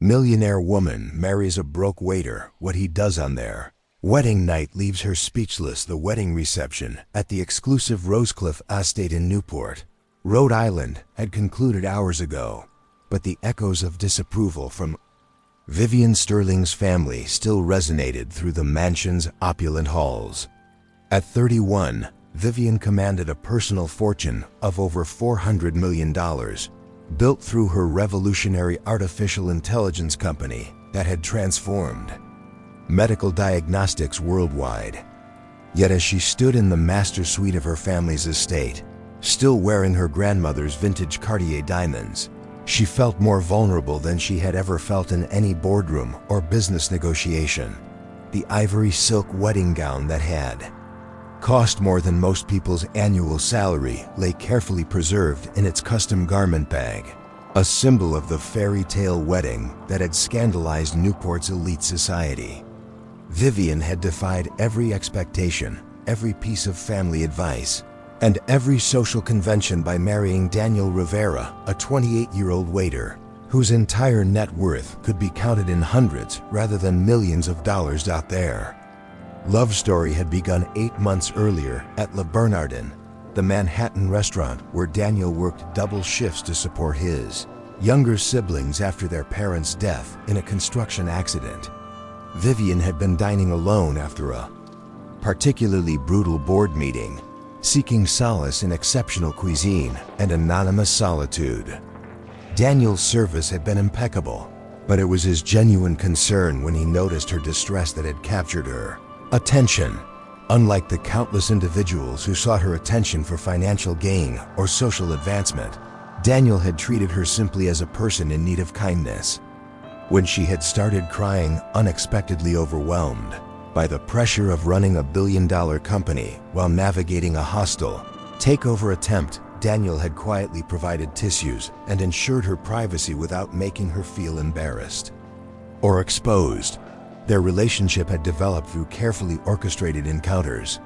Millionaire woman marries a broke waiter. What he does on their wedding night leaves her speechless. The wedding reception at the exclusive Rosecliff Estate in Newport, Rhode Island, had concluded hours ago, but the echoes of disapproval from Vivian Sterling's family still resonated through the mansion's opulent halls. At 31, Vivian commanded a personal fortune of over $400 million, built through her revolutionary artificial intelligence company that had transformed medical diagnostics worldwide. Yet as she stood in the master suite of her family's estate, still wearing her grandmother's vintage Cartier diamonds, she felt more vulnerable than she had ever felt in any boardroom or business negotiation. The ivory silk wedding gown that had cost more than most people's annual salary lay carefully preserved in its custom garment bag, a symbol of the fairy tale wedding that had scandalized Newport's elite society. Vivian had defied every expectation, every piece of family advice, and every social convention by marrying Daniel Rivera, a 28-year-old waiter, whose entire net worth could be counted in hundreds rather than millions of dollars out there. Love story had begun 8 months earlier at Le Bernardin, the Manhattan restaurant where Daniel worked double shifts to support his younger siblings after their parents' death in a construction accident. Vivian had been dining alone after a particularly brutal board meeting, seeking solace in exceptional cuisine and anonymous solitude. Daniel's service had been impeccable, but it was his genuine concern when he noticed her distress that had captured her attention. Unlike the countless individuals who sought her attention for financial gain or social advancement, Daniel had treated her simply as a person in need of kindness. When she had started crying, unexpectedly overwhelmed by the pressure of running a billion-dollar company while navigating a hostile takeover attempt, Daniel had quietly provided tissues and ensured her privacy without making her feel embarrassed or exposed. Their relationship had developed through carefully orchestrated encounters.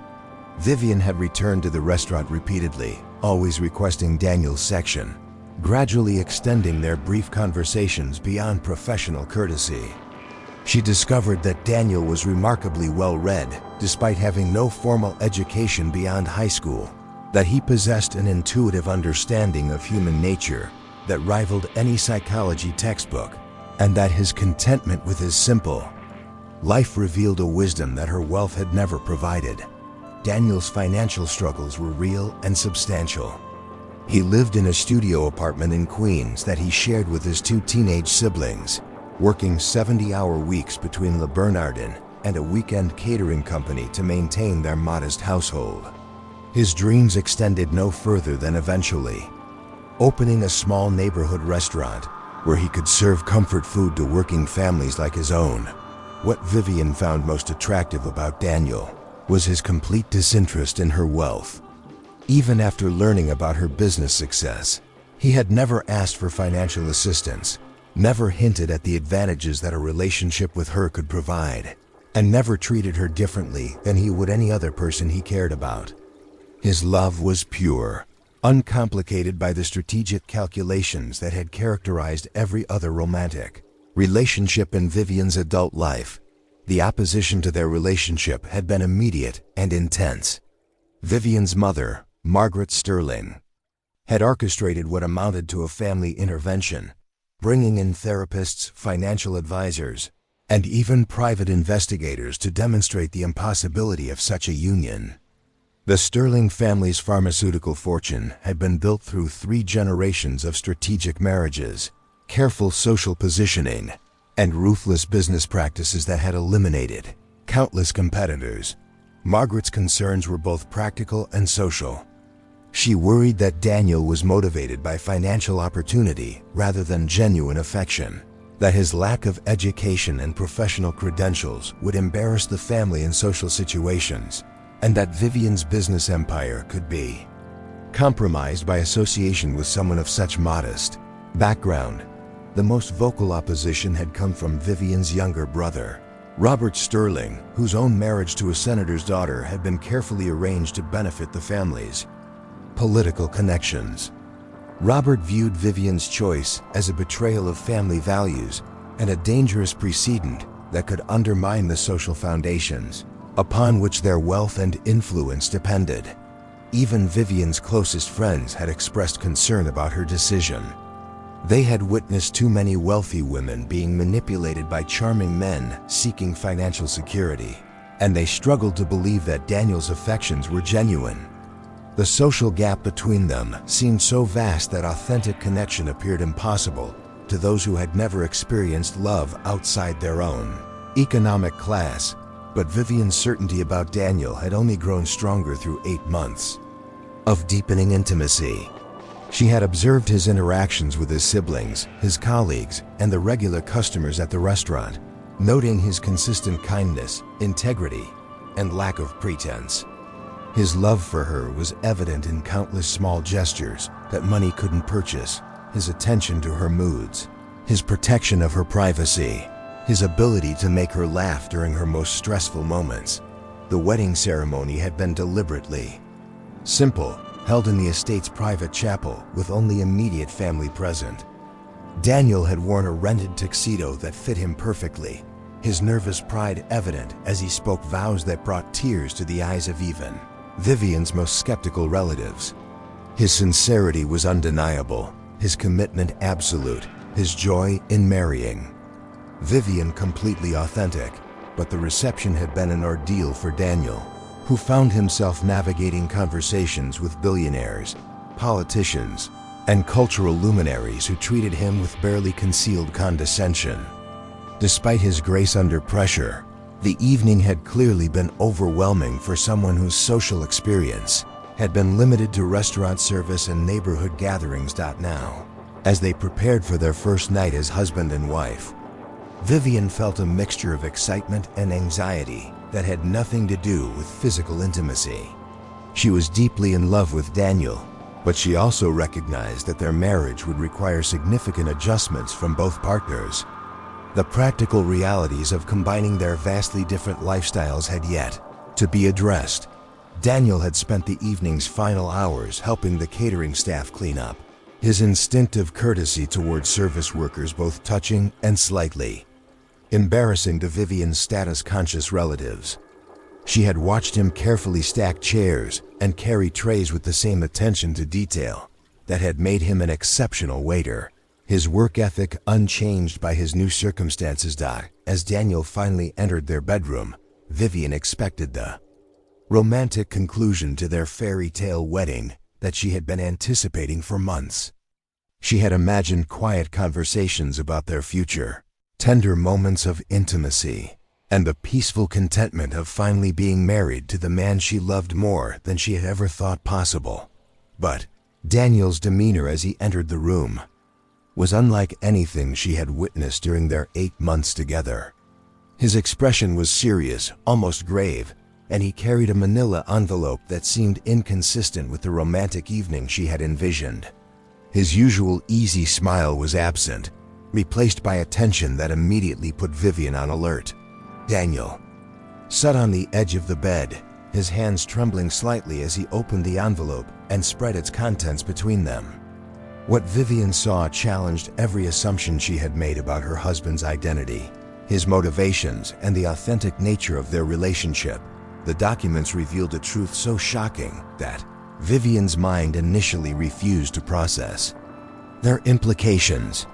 Vivian had returned to the restaurant repeatedly, always requesting Daniel's section, gradually extending their brief conversations beyond professional courtesy. She discovered that Daniel was remarkably well-read, despite having no formal education beyond high school, that he possessed an intuitive understanding of human nature that rivaled any psychology textbook, and that his contentment with his simple life revealed a wisdom that her wealth had never provided. Daniel's financial struggles were real and substantial. He lived in a studio apartment in Queens that he shared with his 2 teenage siblings, working 70-hour weeks between Le Bernardin and a weekend catering company to maintain their modest household. His dreams extended no further than eventually opening a small neighborhood restaurant where he could serve comfort food to working families like his own. What Vivian found most attractive about Daniel was his complete disinterest in her wealth. Even after learning about her business success, he had never asked for financial assistance, never hinted at the advantages that a relationship with her could provide, and never treated her differently than he would any other person he cared about. His love was pure, uncomplicated by the strategic calculations that had characterized every other romantic relationship in Vivian's adult life. The opposition to their relationship had been immediate and intense. Vivian's mother, Margaret Sterling, had orchestrated what amounted to a family intervention, bringing in therapists, financial advisors, and even private investigators to demonstrate the impossibility of such a union. The Sterling family's pharmaceutical fortune had been built through 3 generations of strategic marriages, careful social positioning, and ruthless business practices that had eliminated countless competitors. Margaret's concerns were both practical and social. She worried that Daniel was motivated by financial opportunity rather than genuine affection, that his lack of education and professional credentials would embarrass the family in social situations, and that Vivian's business empire could be compromised by association with someone of such modest background. The most vocal opposition had come from Vivian's younger brother, Robert Sterling, whose own marriage to a senator's daughter had been carefully arranged to benefit the family's political connections. Robert viewed Vivian's choice as a betrayal of family values and a dangerous precedent that could undermine the social foundations upon which their wealth and influence depended. Even Vivian's closest friends had expressed concern about her decision. They had witnessed too many wealthy women being manipulated by charming men seeking financial security, and they struggled to believe that Daniel's affections were genuine. The social gap between them seemed so vast that authentic connection appeared impossible to those who had never experienced love outside their own economic class. But Vivian's certainty about Daniel had only grown stronger through 8 months of deepening intimacy. She had observed his interactions with his siblings, his colleagues, and the regular customers at the restaurant, noting his consistent kindness, integrity, and lack of pretense. His love for her was evident in countless small gestures that money couldn't purchase: his attention to her moods, his protection of her privacy, his ability to make her laugh during her most stressful moments. The wedding ceremony had been deliberately simple, held in the estate's private chapel with only immediate family present. Daniel had worn a rented tuxedo that fit him perfectly, his nervous pride evident as he spoke vows that brought tears to the eyes of even Vivian's most skeptical relatives. His sincerity was undeniable, his commitment absolute, his joy in marrying Vivian completely authentic. But the reception had been an ordeal for Daniel, who found himself navigating conversations with billionaires, politicians, and cultural luminaries who treated him with barely concealed condescension. Despite his grace under pressure, the evening had clearly been overwhelming for someone whose social experience had been limited to restaurant service and neighborhood gatherings. Now, as they prepared for their first night as husband and wife, Vivian felt a mixture of excitement and anxiety that had nothing to do with physical intimacy. She was deeply in love with Daniel, but she also recognized that their marriage would require significant adjustments from both partners. The practical realities of combining their vastly different lifestyles had yet to be addressed. Daniel had spent the evening's final hours helping the catering staff clean up, his instinctive courtesy towards service workers both touching and slightly embarrassing to Vivian's status-conscious relatives. She had watched him carefully stack chairs and carry trays with the same attention to detail that had made him an exceptional waiter, his work ethic unchanged by his new circumstances. As Daniel finally entered their bedroom, Vivian expected the romantic conclusion to their fairy tale wedding that she had been anticipating for months. She had imagined quiet conversations about their future, tender moments of intimacy, and the peaceful contentment of finally being married to the man she loved more than she had ever thought possible. But Daniel's demeanor as he entered the room was unlike anything she had witnessed during their 8 months together. His expression was serious, almost grave, and he carried a manila envelope that seemed inconsistent with the romantic evening she had envisioned. His usual easy smile was absent, replaced by a tension that immediately put Vivian on alert. Daniel sat on the edge of the bed, his hands trembling slightly as he opened the envelope and spread its contents between them. What Vivian saw challenged every assumption she had made about her husband's identity, his motivations, and the authentic nature of their relationship. The documents revealed a truth so shocking that Vivian's mind initially refused to process their implications.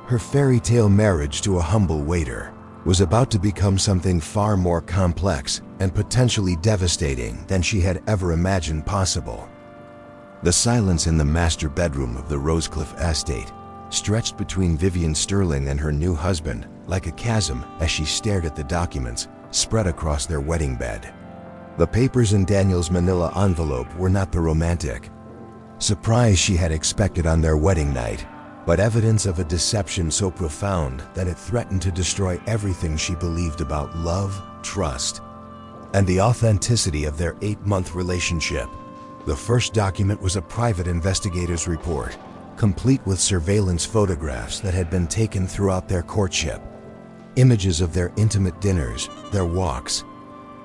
Her fairy tale marriage to a humble waiter was about to become something far more complex and potentially devastating than she had ever imagined possible. The silence in the master bedroom of the Rosecliff estate stretched between Vivian Sterling and her new husband like a chasm as she stared at the documents spread across their wedding bed. The papers in Daniel's manila envelope were not the romantic surprise she had expected on their wedding night, but evidence of a deception so profound that it threatened to destroy everything she believed about love, trust, and the authenticity of their 8-month relationship. The first document was a private investigator's report, complete with surveillance photographs that had been taken throughout their courtship. Images of their intimate dinners, their walks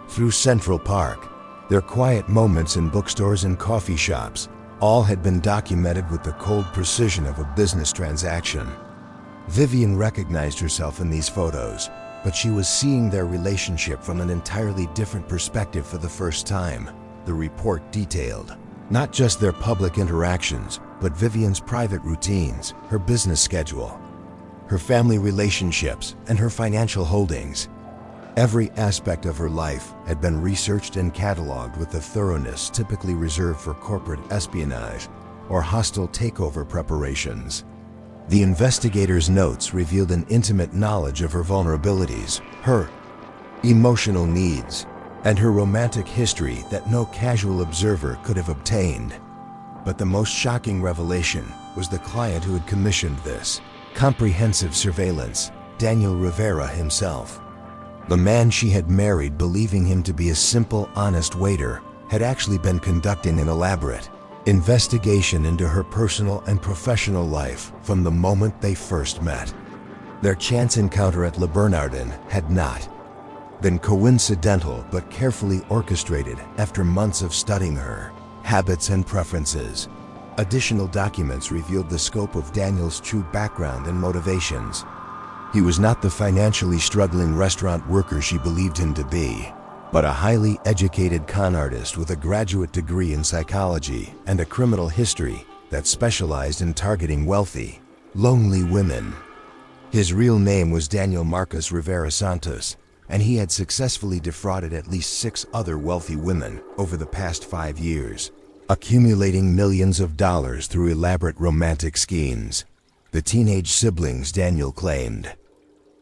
through Central Park, their quiet moments in bookstores and coffee shops, all had been documented with the cold precision of a business transaction. Vivian recognized herself in these photos, but she was seeing their relationship from an entirely different perspective for the first time. The report detailed not just their public interactions, but Vivian's private routines, her business schedule, her family relationships, and her financial holdings. Every aspect of her life had been researched and cataloged with the thoroughness typically reserved for corporate espionage or hostile takeover preparations. The investigators' notes revealed an intimate knowledge of her vulnerabilities, her emotional needs, and her romantic history that no casual observer could have obtained. But the most shocking revelation was the client who had commissioned this comprehensive surveillance, Daniel Rivera himself. The man she had married, believing him to be a simple, honest waiter, had actually been conducting an elaborate investigation into her personal and professional life from the moment they first met. Their chance encounter at Le Bernardin had not been coincidental but carefully orchestrated after months of studying her habits and preferences. Additional documents revealed the scope of Daniel's true background and motivations. He was not the financially struggling restaurant worker she believed him to be, but a highly educated con artist with a graduate degree in psychology and a criminal history that specialized in targeting wealthy, lonely women. His real name was Daniel Marcos Rivera Santos, and he had successfully defrauded at least 6 other wealthy women over the past 5 years, accumulating millions of dollars through elaborate romantic schemes. The teenage siblings Daniel claimed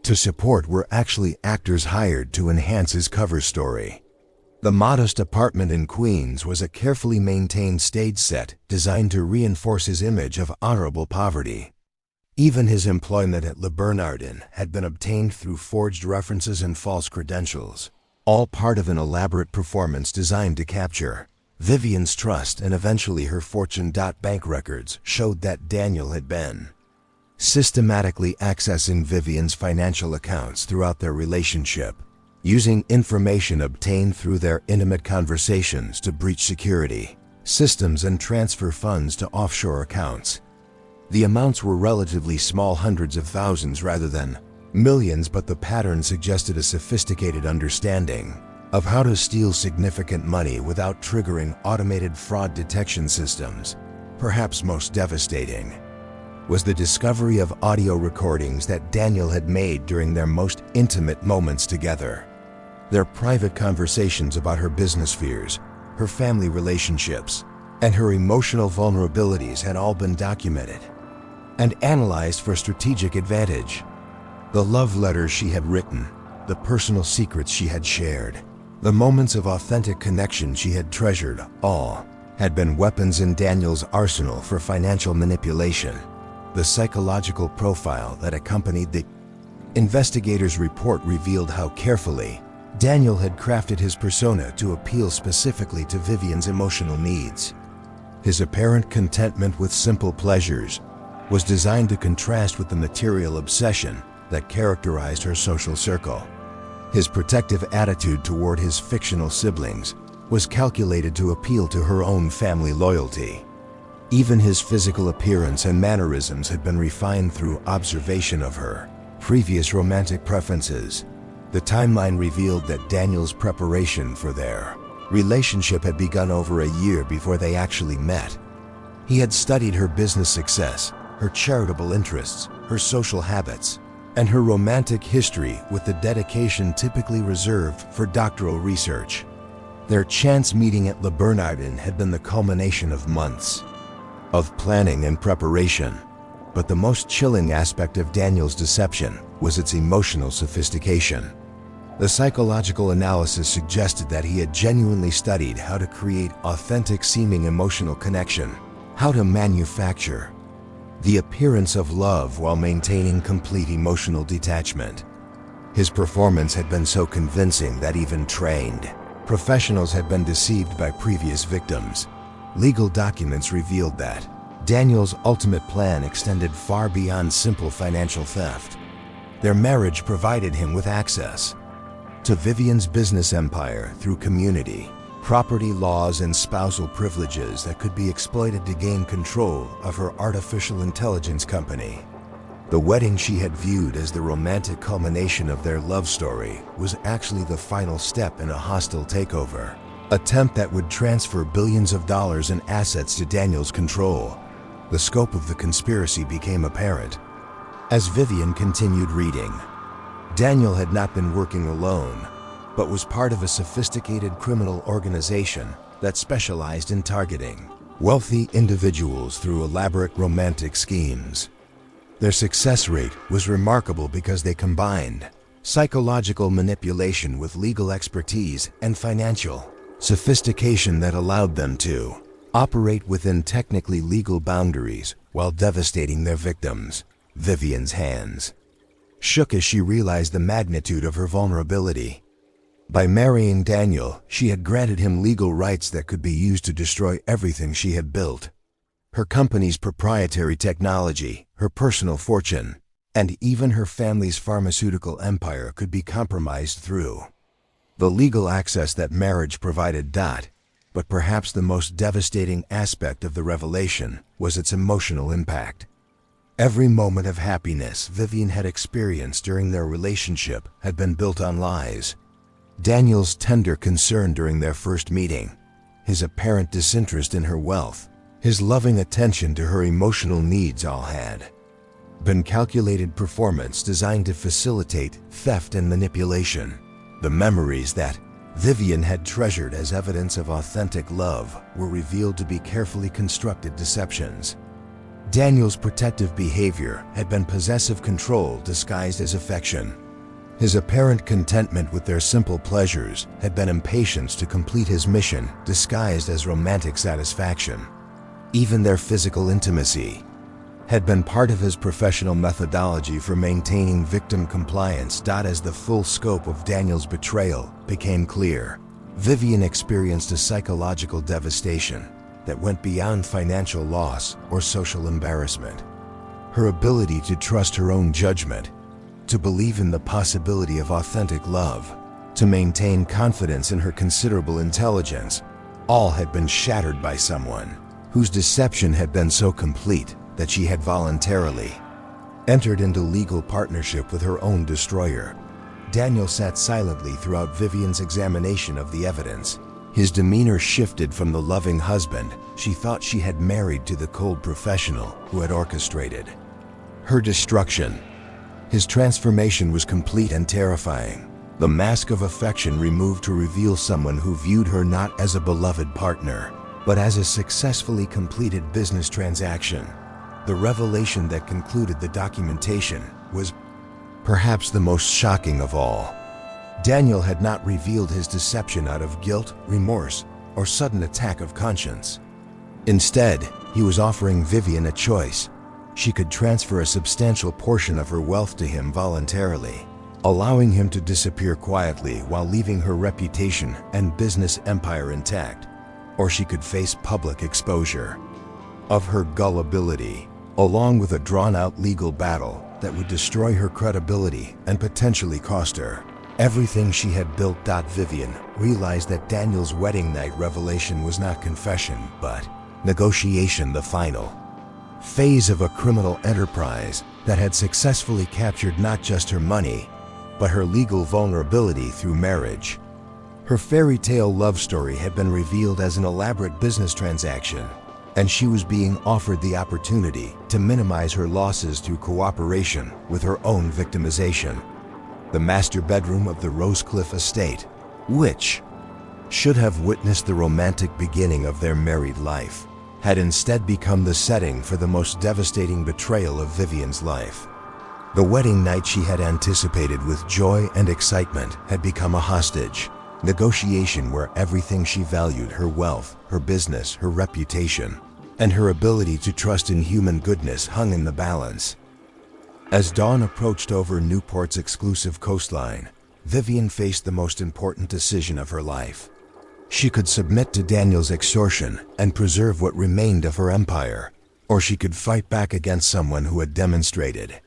to support were actually actors hired to enhance his cover story. The modest apartment in Queens was a carefully maintained stage set designed to reinforce his image of honorable poverty. Even his employment at Le Bernardin had been obtained through forged references and false credentials, all part of an elaborate performance designed to capture Vivian's trust, and eventually her fortune. Bank records showed that Daniel had been systematically accessing Vivian's financial accounts throughout their relationship, using information obtained through their intimate conversations to breach security systems and transfer funds to offshore accounts. The amounts were relatively small, hundreds of thousands rather than millions, but the pattern suggested a sophisticated understanding of how to steal significant money without triggering automated fraud detection systems. Perhaps most devastating was the discovery of audio recordings that Daniel had made during their most intimate moments together. Their private conversations about her business fears, her family relationships, and her emotional vulnerabilities had all been documented and analyzed for strategic advantage. The love letters she had written, the personal secrets she had shared, the moments of authentic connection she had treasured, all had been weapons in Daniel's arsenal for financial manipulation. The psychological profile that accompanied the investigators' report revealed how carefully Daniel had crafted his persona to appeal specifically to Vivian's emotional needs. His apparent contentment with simple pleasures was designed to contrast with the material obsession that characterized her social circle. His protective attitude toward his fictional siblings was calculated to appeal to her own family loyalty. Even his physical appearance and mannerisms had been refined through observation of her previous romantic preferences. The timeline revealed that Daniel's preparation for their relationship had begun over a year before they actually met. He had studied her business success, her charitable interests, her social habits, and her romantic history with the dedication typically reserved for doctoral research. Their chance meeting at Le Bernardin had been the culmination of months of planning and preparation, but the most chilling aspect of Daniel's deception was its emotional sophistication. The psychological analysis suggested that he had genuinely studied how to create authentic-seeming emotional connection, how to manufacture the appearance of love while maintaining complete emotional detachment. His performance had been so convincing that even trained professionals had been deceived by previous victims. Legal documents revealed that Daniel's ultimate plan extended far beyond simple financial theft. Their marriage provided him with access to Vivian's business empire through community, property laws, and spousal privileges that could be exploited to gain control of her artificial intelligence company. The wedding she had viewed as the romantic culmination of their love story was actually the final step in a hostile takeover, attempt that would transfer billions of dollars in assets to Daniel's control. The scope of the conspiracy became apparent as Vivian continued reading. Daniel had not been working alone, but was part of a sophisticated criminal organization that specialized in targeting wealthy individuals through elaborate romantic schemes. Their success rate was remarkable because they combined psychological manipulation with legal expertise and financial sophistication that allowed them to operate within technically legal boundaries while devastating their victims. Vivian's hands shook as she realized the magnitude of her vulnerability. By marrying Daniel, she had granted him legal rights that could be used to destroy everything she had built. Her company's proprietary technology, her personal fortune, and even her family's pharmaceutical empire could be compromised through the legal access that marriage provided. But perhaps the most devastating aspect of the revelation was its emotional impact. Every moment of happiness Vivian had experienced during their relationship had been built on lies. Daniel's tender concern during their first meeting, his apparent disinterest in her wealth, his loving attention to her emotional needs all had been calculated performance designed to facilitate theft and manipulation. The memories that Vivian had treasured as evidence of authentic love were revealed to be carefully constructed deceptions. Daniel's protective behavior had been possessive control disguised as affection. His apparent contentment with their simple pleasures had been impatience to complete his mission disguised as romantic satisfaction. Even their physical intimacy had been part of his professional methodology for maintaining victim compliance. As the full scope of Daniel's betrayal became clear, Vivian experienced a psychological devastation that went beyond financial loss or social embarrassment. Her ability to trust her own judgment, to believe in the possibility of authentic love, to maintain confidence in her considerable intelligence, all had been shattered by someone whose deception had been so complete that she had voluntarily entered into legal partnership with her own destroyer. Daniel sat silently throughout Vivian's examination of the evidence. His demeanor shifted from the loving husband she thought she had married to the cold professional who had orchestrated her destruction. His transformation was complete and terrifying. The mask of affection removed to reveal someone who viewed her not as a beloved partner, but as a successfully completed business transaction. The revelation that concluded the documentation was perhaps the most shocking of all. Daniel had not revealed his deception out of guilt, remorse, or sudden attack of conscience. Instead, he was offering Vivian a choice. She could transfer a substantial portion of her wealth to him voluntarily, allowing him to disappear quietly while leaving her reputation and business empire intact. Or she could face public exposure of her gullibility, along with a drawn-out legal battle that would destroy her credibility and potentially cost her everything she had built. Vivian realized that Daniel's wedding night revelation was not confession, but negotiation, the final phase of a criminal enterprise that had successfully captured not just her money, but her legal vulnerability through marriage. Her fairy tale love story had been revealed as an elaborate business transaction, and she was being offered the opportunity to minimize her losses through cooperation with her own victimization. The master bedroom of the Rosecliff estate, which should have witnessed the romantic beginning of their married life, had instead become the setting for the most devastating betrayal of Vivian's life. The wedding night she had anticipated with joy and excitement had become a hostage negotiation where everything she valued, her wealth, her business, her reputation, and her ability to trust in human goodness, hung in the balance. As dawn approached over Newport's exclusive coastline, Vivian faced the most important decision of her life. She could submit to Daniel's extortion and preserve what remained of her empire, or she could fight back against someone who had demonstrated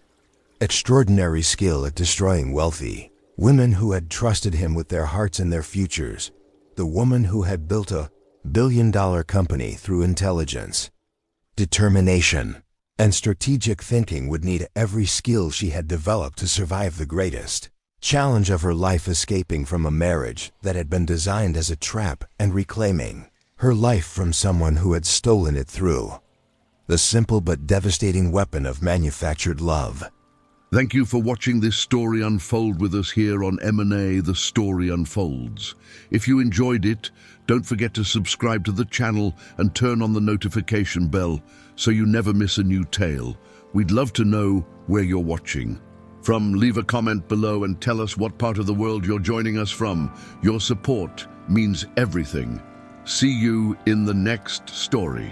extraordinary skill at destroying wealthy women who had trusted him with their hearts and their futures, the woman who had built a billion-dollar company through intelligence, determination, And strategic thinking would need every skill she had developed to survive the greatest challenge of her life, escaping from a marriage that had been designed as a trap and reclaiming her life from someone who had stolen it through the simple but devastating weapon of manufactured love. Thank you for watching this story unfold with us here on M&A The Story Unfolds. If you enjoyed it, don't forget to subscribe to the channel and turn on the notification bell so you never miss a new tale. We'd love to know where you're watching. Leave a comment below and tell us what part of the world you're joining us from. Your support means everything. See you in the next story.